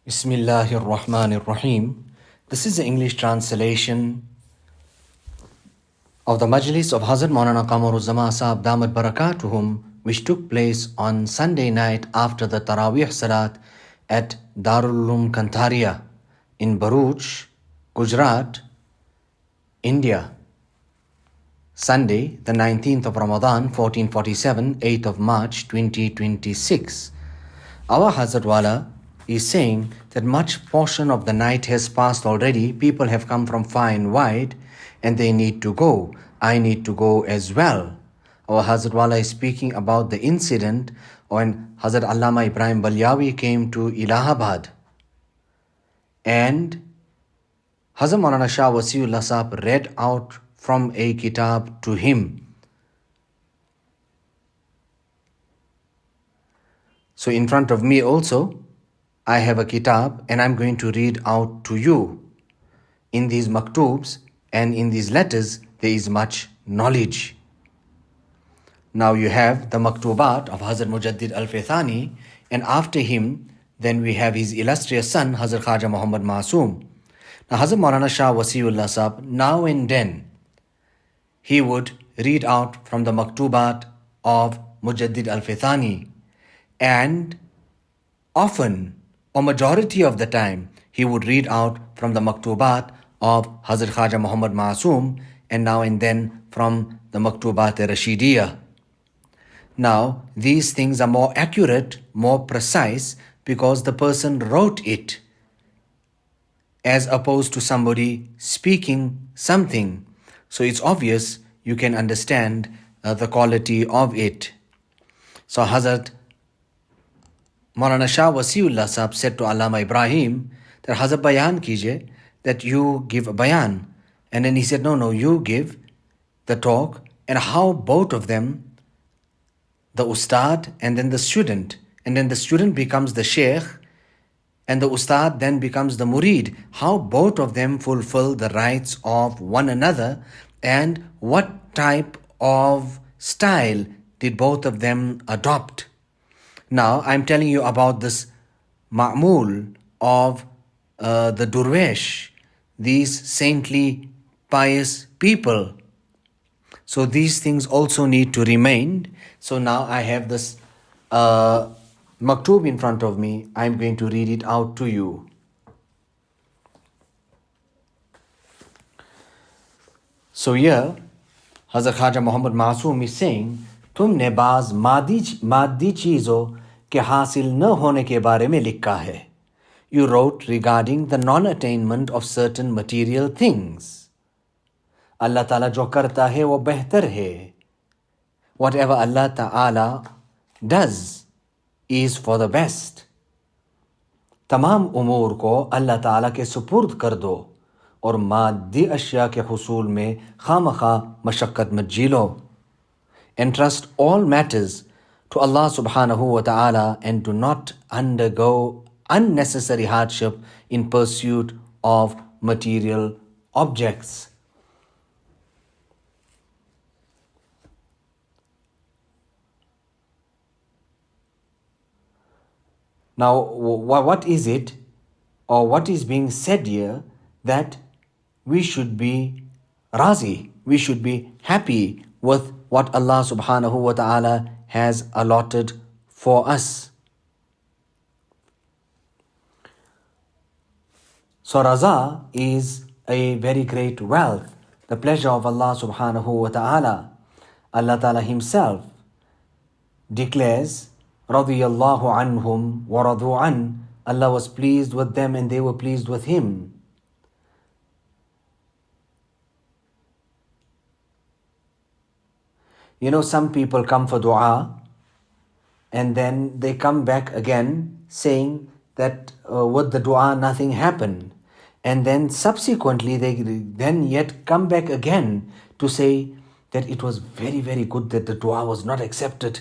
Bismillahir Rahmanir Rahim. This is the English translation of the Majlis of Hazrat Maulana Qamar Uzzaman Sahab Damat Barakatuhum, which took place on Sunday night after the Tarweeh Salat at Darul Uloom Kantharia in Bharuch, Gujarat, India. Sunday, the 19th of Ramadan, 1447, 8th of March, 2026. Our Hazrat Wala is saying that much portion of the night has passed already. People have come from far and wide and they need to go. I need to go as well. Our Hazrat Wala is speaking about the incident when Hazrat Allama Ibrahim Balyawi came to Allahabad and Hazrat Maulana Shah Wasiullah Sahab read out from a kitab to him. So in front of me also, I have a kitab and I'm going to read out to you. In these maktubs and in these letters, there is much knowledge. Now you have the maktubat of Hazrat Mujaddid Al-Faithani, and after him, then we have his illustrious son, Hazrat Khaja Muhammad Masoom. Now Hazrat Maulana Shah Wasiullah Sahab, now and then, he would read out from the maktubat of Mujaddid Al-Faithani, and often, or majority of the time, he would read out from the maktubat of Hazrat Khaja Muhammad Masoom, and now and then from the maktubat-e-Rashidiyah. Now, these things are more accurate, more precise, because the person wrote it, as opposed to somebody speaking something. So it's obvious, you can understand the quality of it. So Hazrat Maulana Shah Wasiullah Sahab said to Allama Ibrahim that Hazrat bayan kije, that you give a bayan. And then he said, no, you give the talk. And how both of them, the ustad and then the student, and then the student becomes the sheikh, and the ustad then becomes the murid, how both of them fulfill the rights of one another, and what type of style did both of them adopt. Now, I'm telling you about this ma'mul of the Durwesh, these saintly, pious people. So these things also need to remain. So now I have this maktub in front of me. I'm going to read it out to you. So here, Hazrat Khaja Muhammad Masoom is saying, तुमने बाज मादी चीज़ों के हासिल न होने के बारे में लिखा है. You wrote regarding the non-attainment of certain material things. Allah Ta'ala जो करता है वो बेहतर है. Whatever Allah Ta'ala does is for the best. तमाम उमूर को Allah Ta'ala के सुपुर्द कर दो और मादी अशिया के हुसूल में खामखा मशक्क़त मत झेलो. Entrust all matters to Allah subhanahu wa ta'ala and do not undergo unnecessary hardship in pursuit of material objects. Now, what is it, or what is being said here, that we should be razi, we should be happy with what Allah subhanahu wa ta'ala has allotted for us. So raza is a very great wealth, the pleasure of Allah subhanahu wa ta'ala. Allah ta'ala himself declares, radiyallahu anhum wa radu an. Allah was pleased with them and they were pleased with him. You know, some people come for dua and then they come back again saying that with the dua nothing happened. And then subsequently they then yet come back again to say that it was very, very good that the dua was not accepted.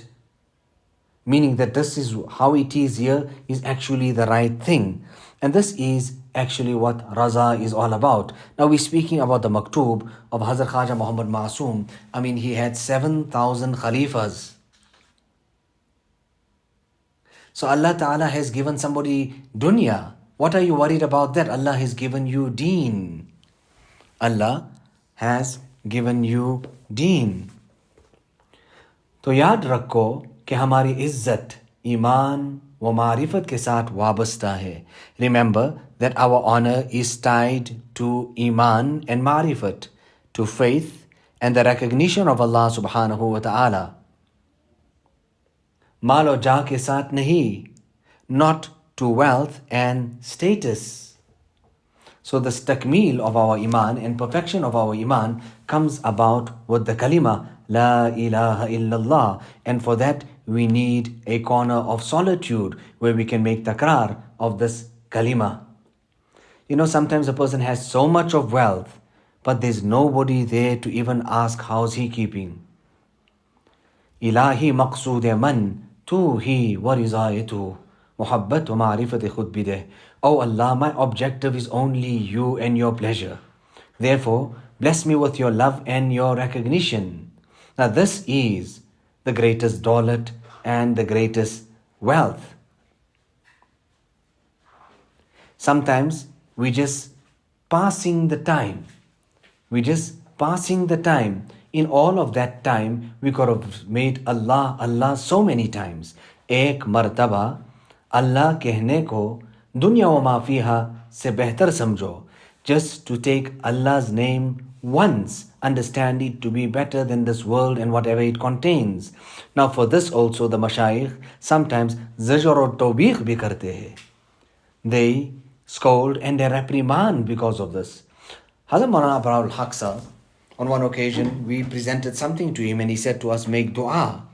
Meaning that this is how it is here is actually the right thing. And this is actually what raza is all about. Now we're speaking about the maktub of Hazrat Khaja Muhammad Masoom. I mean, he had 7,000 khalifas. So Allah Ta'ala has given somebody dunya. What are you worried about that? Allah has given you deen. Allah has given you deen. तो याद रखो कि हमारी इज्जत ईमान व मारिफत के साथ वाबस्ता है. Remember that our honor is tied to iman and marifat, to faith and the recognition of Allah subhanahu wa ta'ala. माल और जाह के साथ नहीं, not to wealth and status. So this takmeel of our iman and perfection of our iman comes about with the kalima, La ilaha illallah. And for that we need a corner of solitude where we can make takrar of this kalima. You know, sometimes a person has so much of wealth, but there's nobody there to even ask how's he keeping. Ilahi maqsood man tu hi wa rizayatu muhabbat wa ma'rifat khud bideh. Oh Allah, my objective is only you and your pleasure. Therefore, bless me with your love and your recognition. Now this is the greatest daulat and the greatest wealth. Sometimes we just passing the time. In all of that time, we could have made Allah, Allah so many times. Ek martaba, Allah कहने को दुनिया व माफिहा से बेहतर समझो. Just to take Allah's name once, understand it to be better than this world and whatever it contains. Now for this also the mashayikh sometimes zajr or tawbih bhi karte hai. They scold and they reprimand because of this. Hazrat Maulana Abrar al-Haq Sahab, on one occasion we presented something to him and he said to us, make dua.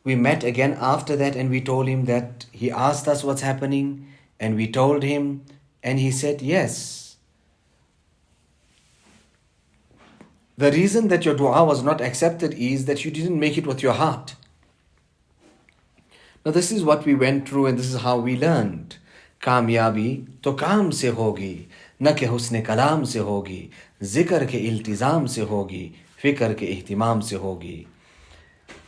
We met again after that and we told him that he asked us what's happening and we told him and he said yes. The reason that your dua was not accepted is that you didn't make it with your heart. Now this is what we went through and this is how we learned. कामयाबी तो काम से होगी, न के हुस्न कलाम से होगी, जिक्र के इल्तिजाम से होगी, फिक्र के ihtimam से होगी.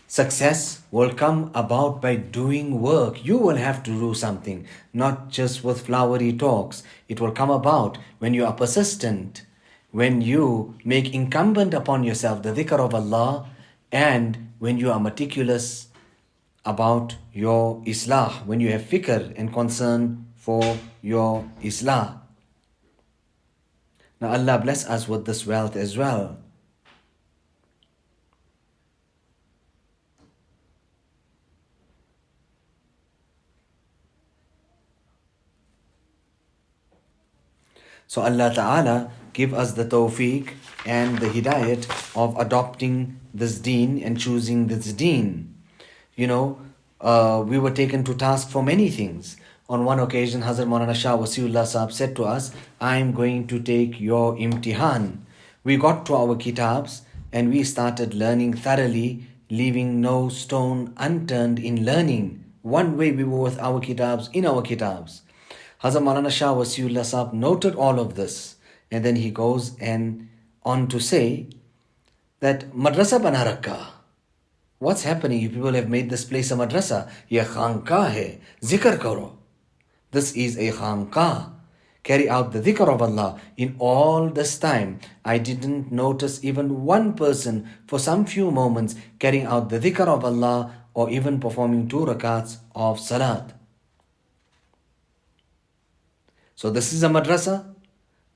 Success will come about by doing work. You will have to do something, not just with flowery talks. It will come about when you are persistent, when you make incumbent upon yourself the dhikr of Allah, and when you are meticulous about your islah, when you have fikr and concern for your islah. Now Allah bless us with this wealth as well. So Allah Ta'ala give us the tawfiq and the hidayat of adopting this deen and choosing this deen. You know, we were taken to task for many things. On one occasion, Hazrat Maulana Shah Wasiullah Sahab said to us, I am going to take your imtihan. We got to our kitabs and we started learning thoroughly, leaving no stone unturned in learning. One way we were with our kitabs, in our kitabs. Hazrat Maulana Shah Wasiullah Sahab noted all of this. And then he goes and on to say that madrasa bana rakha. What's happening? You people have made this place a madrasa. Ye khanka hai. Zikr karo. This is a khanka. Carry out the dhikr of Allah. In all this time, I didn't notice even one person for some few moments carrying out the dhikr of Allah or even performing 2 rakats of salat. So this is a madrasa,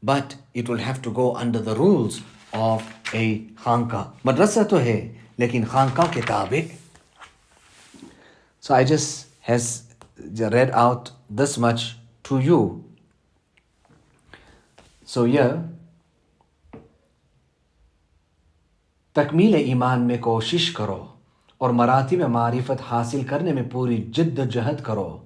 but it will have to go under the rules of a khanka. Madrasa to hai, lekin khanka ke tabe. So I just has read out this much to you. So here, तकमील ईमान में कोशिश करो और मरातिब मारिफत हासिल करने में पूरी जिद्द-जहद करो.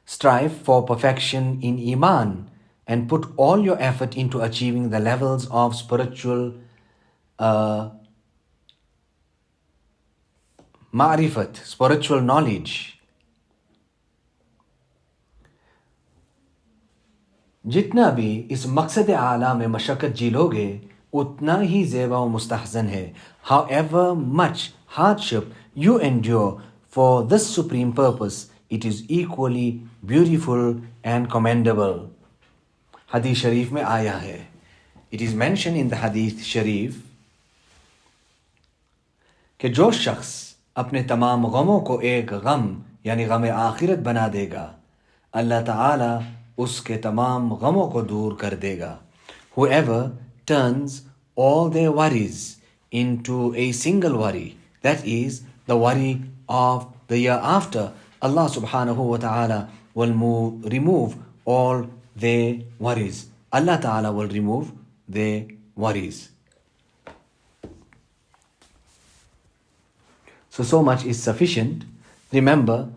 Strive for perfection in iman and put all your effort into achieving the levels of spiritual ma'rifat, spiritual knowledge. जितना भी इस मकसद आला में मशक्क़त झेलोगे उतना ही ज़ेबा व मुस्तहज़न है. However much hardship you endure for this supreme purpose, it is equally beautiful and commendable. Hadith Sharif में आया है. It is mentioned in the Hadith Sharif कि जो शख्स अपने तमाम गमों को एक गम यानी गम आखिरत बना देगा, अल्लाह ताला उसके तमाम गमों को दूर कर देगा. Whoever turns all their worries into a single worry, that is the worry of the year after, Allah subhanahu wa ta'ala will remove all their worries. Allah ta'ala will remove their worries. So much is sufficient. Remember,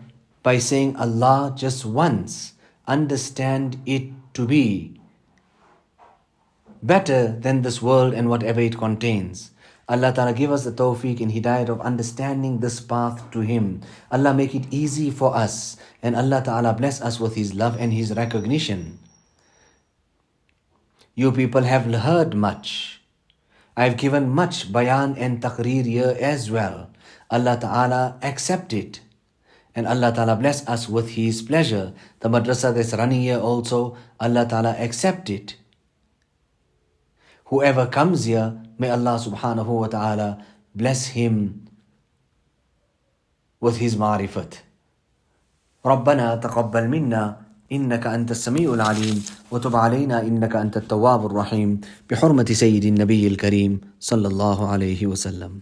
by saying Allah just once, understand it to be better than this world and whatever it contains. Allah Ta'ala give us the tawfiq and hidayat of understanding this path to Him. Allah make it easy for us, and Allah Ta'ala bless us with His love and His recognition. You people have heard much. I've given much bayan and taqreer here as well. Allah Ta'ala accept it. And Allah Ta'ala bless us with His pleasure. The madrasa that's running here also, Allah Ta'ala accept it. Whoever comes here, may Allah subhanahu wa ta'ala bless him with his ma'rifat. ربنا تقبل منا إنك أنت السميع العليم وتب علينا إنك أنت التواب الرحيم بحرمة سيد النبي الكريم صلى الله عليه وسلم.